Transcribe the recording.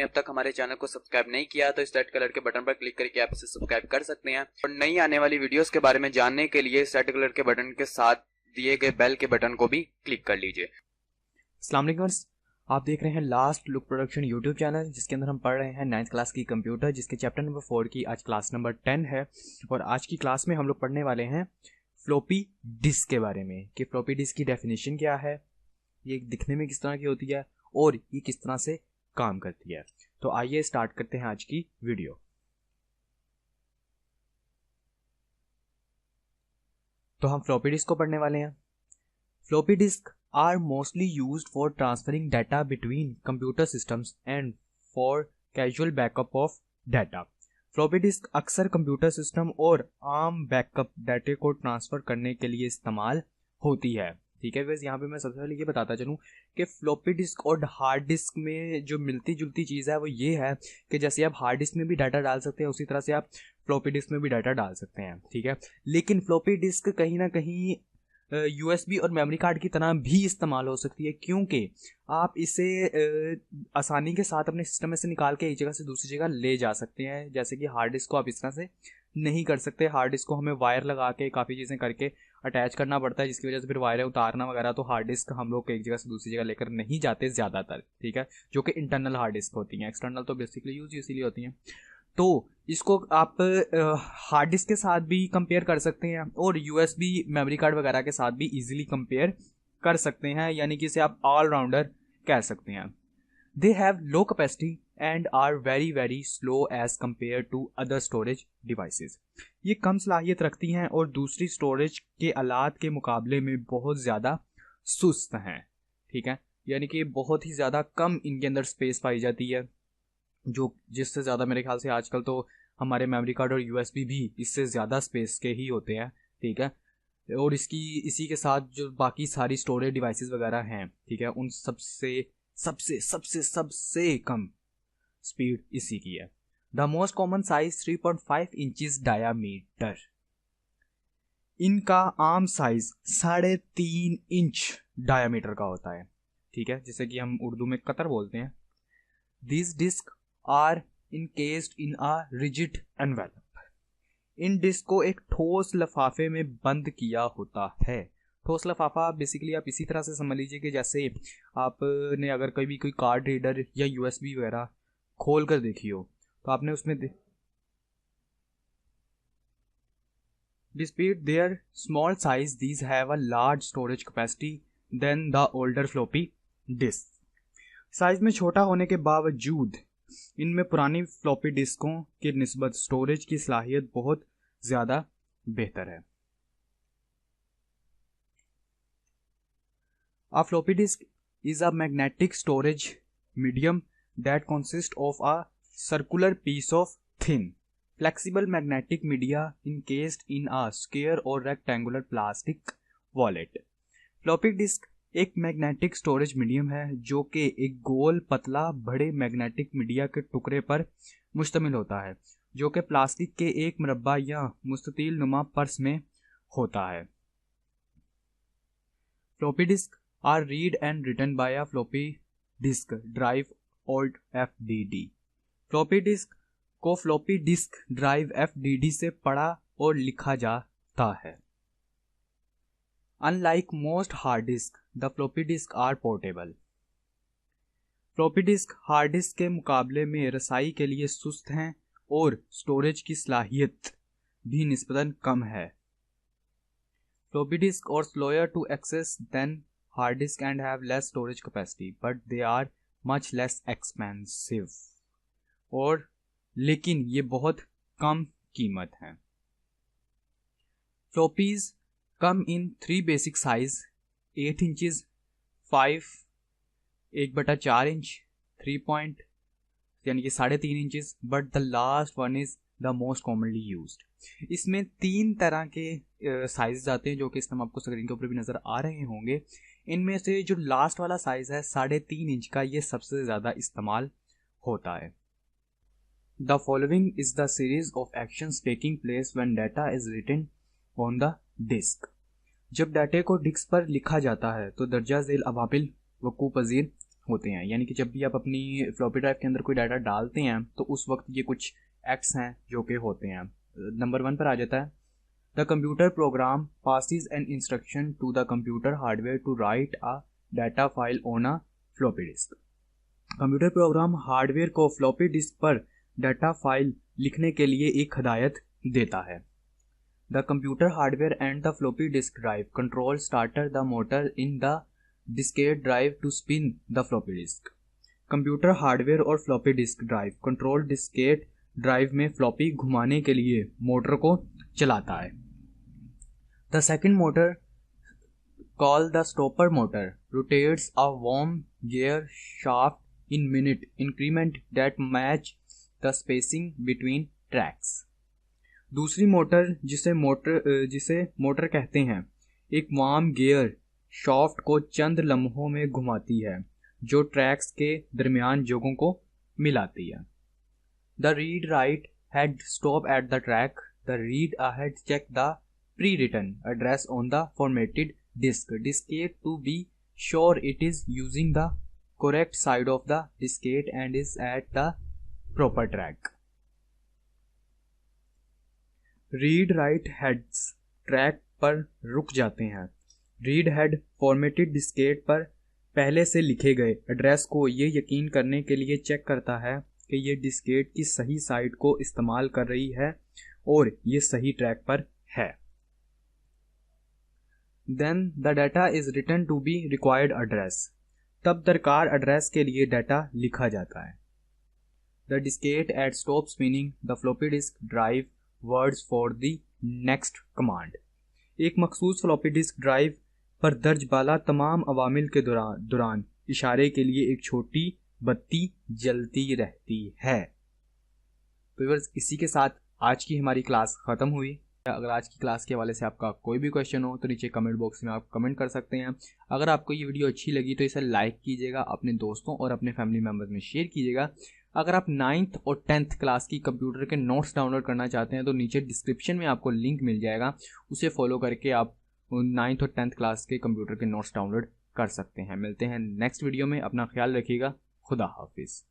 आपने अब तक हमारे चैनल को सब्सक्राइब नहीं किया तो इस रेड कलर के बटन पर क्लिक करके आप इसे सब्सक्राइब कर सकते हैं और नई आने वाली वीडियोस के बारे में जानने के लिए इस रेड कलर के बटन के साथ दिए गए बेल के बटन को भी क्लिक कर लीजिए। अस्सलाम वालेकुम, आप देख रहे हैं last look production YouTube channel, जिसके अंदर हम पढ़ रहे हैं 9th क्लास की कंप्यूटर, जिसके चैप्टर नंबर 4 की आज क्लास नंबर 10 है। और आज की क्लास में हम लोग पढ़ने वाले हैं फ्लॉपी डिस्क के बारे में कि फ्लॉपी डिस्क की डेफिनेशन क्या है, ये दिखने में किस तरह की होती है और ये किस तरह से काम करती है। तो आइए स्टार्ट करते हैं आज की वीडियो। तो हम फ्लॉपी डिस्क को पढ़ने वाले हैं। Floppy disk are mostly used for transferring data between computer systems and for casual backup of data. Floppy disk अक्सर कंप्यूटर सिस्टम और आम बैकअप डाटा को ट्रांसफ़र करने के लिए इस्तेमाल होती है। ठीक है, वैसे यहाँ पे मैं सबसे पहले ये बताता चलूँ कि फ्लॉपी डिस्क और हार्ड डिस्क में जो मिलती जुलती चीज़ है वो ये है कि जैसे आप हार्ड डिस्क में भी डाटा डाल सकते हैं उसी तरह से आप फ्लॉपी डिस्क में भी डाटा डाल सकते हैं। ठीक है, लेकिन फ्लॉपी डिस्क कहीं ना कहीं USB और मेमोरी कार्ड की तरह भी इस्तेमाल हो सकती है, क्योंकि आप इसे आसानी के साथ अपने सिस्टम में से निकाल के एक जगह से दूसरी जगह ले जा सकते हैं, जैसे कि हार्ड डिस्क को आप इस तरह से नहीं कर सकते। हार्ड डिस्क को हमें वायर लगा के काफ़ी चीज़ें करके अटैच करना पड़ता है, जिसकी वजह से फिर वायरें उतारना वगैरह, तो हार्ड डिस्क हम लोग एक जगह से दूसरी जगह लेकर नहीं जाते ज़्यादातर। ठीक है, जो कि इंटरनल हार्ड डिस्क होती हैं, एक्सटर्नल तो बेसिकली यूज इसीलिए होती हैं। तो इसको आप हार्ड डिस्क के साथ भी कंपेयर कर सकते हैं और USB मेमोरी कार्ड वगैरह के साथ भी इजीली कंपेयर कर सकते हैं, यानी कि इसे आप ऑलराउंडर कह सकते हैं। They have low capacity and are very very slow as compare to other storage devices. ये कम सलाहियत रखती हैं और दूसरी स्टोरेज के आलात के मुकाबले में बहुत ज़्यादा सुस्त हैं। ठीक है, यानी कि बहुत ही ज़्यादा कम इनके अंदर स्पेस पाई जाती है, जो जिससे ज़्यादा मेरे ख्याल से आजकल तो हमारे मेमोरी कार्ड और USB भी इससे ज़्यादा स्पेस के ही होते हैं। ठीक है, और इसी के साथ जो बाकी सारी स्टोरेज डिवाइसेस वगैरह हैं, ठीक है, उन सबसे सबसे सबसे सबसे कम स्पीड इसी की है। The most common size 3.5 inches diameter. इनका आम साइज 3.5 इंच डायामीटर का होता है। ठीक है, जिसे कि हम उर्दू में कतर बोलते हैं। These discs are encased in a rigid envelope. इन डिस्क को एक ठोस लिफाफे में बंद किया होता है। ठोस लिफाफा बेसिकली आप इसी तरह से समझ लीजिए कि जैसे आपने अगर कभी कोई कार्ड रीडर या USB वगैरह खोल कर देखी हो तो आपने उसमें Despite their small size, these have a large storage capacity than the older floppy disks. Size में छोटा होने के बावजूद इनमें पुरानी फ्लॉपी डिस्कों की निस्बत स्टोरेज की सलाहियत बहुत ज़्यादा बेहतर है। A floppy disk is a magnetic storage medium that consists of a circular piece of thin, flexible magnetic media encased in a square or rectangular plastic wallet. Floppy disk एक magnetic storage medium है जो कि एक गोल पतला बड़े magnetic media के टुकड़े पर मुश्तमिल होता है, जो कि प्लास्टिक के एक मुरब्बा या मुस्ततील नुमा पर्स में होता है। Floppy disk are read and written by a floppy disk drive और FDD। फ्लॉपी डिस्क को फ्लॉपी डिस्क ड्राइव FDD से पढ़ा और लिखा जाता है। Unlike most hard disk, the floppy disk are portable. Floppy disk hard disk के मुकाबले में रसाई के लिए सुस्त हैं और स्टोरेज की सलाहियत भी निस्बतन कम है। फ्लॉपी डिस्क और slower to access than hard disk and have less storage capacity, but they are much less expensive. और लेकिन ये बहुत कम कीमत हैं। Floppies come in 3 basic size: 8 inches, 5, 1/4 inch, 3 point यानी कि 3.5 inches, but the last one is the most commonly used. इसमें 3 तरह के साइज आते हैं जो कि इस टाइम आपको स्क्रीन के ऊपर भी नज़र आ रहे होंगे। इनमें से जो लास्ट वाला साइज है 3.5 इंच का, ये सबसे ज़्यादा इस्तेमाल होता है। The following is the series of actions taking place when data is written on the disk. जब डाटे को डिस्क पर लिखा जाता है तो दर्जा झेल अवामिल वकू पजीर होते हैं, यानी कि जब भी आप अपनी फ्लॉपी ड्राइव के अंदर कोई डाटा डालते हैं तो उस वक्त ये कुछ एक्ट्स हैं जो कि होते हैं। नंबर 1 पर आ जाता है, the computer program passes an instruction to the computer hardware to write a data file on a floppy disk। Computer program hardware को फ्लॉपी डिस्क पर डाटा फाइल लिखने के लिए एक हदायत देता है। The computer hardware and the floppy disk drive control starter the motor in the diskette drive to spin the floppy disk. Computer hardware और floppy disk drive control diskette drive में floppy घुमाने के लिए मोटर को चलाता है। The second motor called the stopper motor rotates a worm gear shaft in minute increment that match the spacing between tracks। दूसरी motor जिसे मोटर कहते हैं एक वार्म गियर शाफ्ट को चंद लम्हों में घुमाती है जो ट्रैक्स के दरमियान जोगों को मिलाती है। The read write head stop at the track, the read ahead check the pre-written address on the formatted diskette to be sure it is using the correct side of the diskette and is at the proper track। Read write heads track पर रुक जाते हैं। Read head formatted Diskit पर पहले से लिखे गए address को ये यकीन करने के लिए चेक करता है कि ये डिस्केट की सही साइड को इस्तेमाल कर रही है और ये सही ट्रैक पर है। Then the data is written to be required address। तब दरकार एड्रेस के लिए डाटा लिखा जाता है। The diskette at stop spinning the floppy disk drive words for the next command। एक मखसूस फ्लॉपी डिस्क ड्राइव पर दर्ज बाला तमाम अवामिल के दौरान इशारे के लिए एक छोटी बत्ती जलती रहती है। तो इसी के साथ आज की हमारी क्लास ख़त्म हुई। अगर आज की क्लास के हवाले से आपका कोई भी क्वेश्चन हो तो नीचे कमेंट बॉक्स में आप कमेंट कर सकते हैं। अगर आपको ये वीडियो अच्छी लगी तो इसे लाइक कीजिएगा, अपने दोस्तों और अपने फैमिली मेम्बर्स में शेयर कीजिएगा। अगर आप 9th और 10th क्लास की कंप्यूटर के नोट्स डाउनलोड करना चाहते हैं तो नीचे डिस्क्रिप्शन में आपको लिंक मिल जाएगा, उसे फॉलो करके आप 9th और 10th क्लास के कंप्यूटर के नोट्स डाउनलोड कर सकते हैं। मिलते हैं नेक्स्ट वीडियो में, अपना ख्याल रखिएगा। खुदा हाफिज़।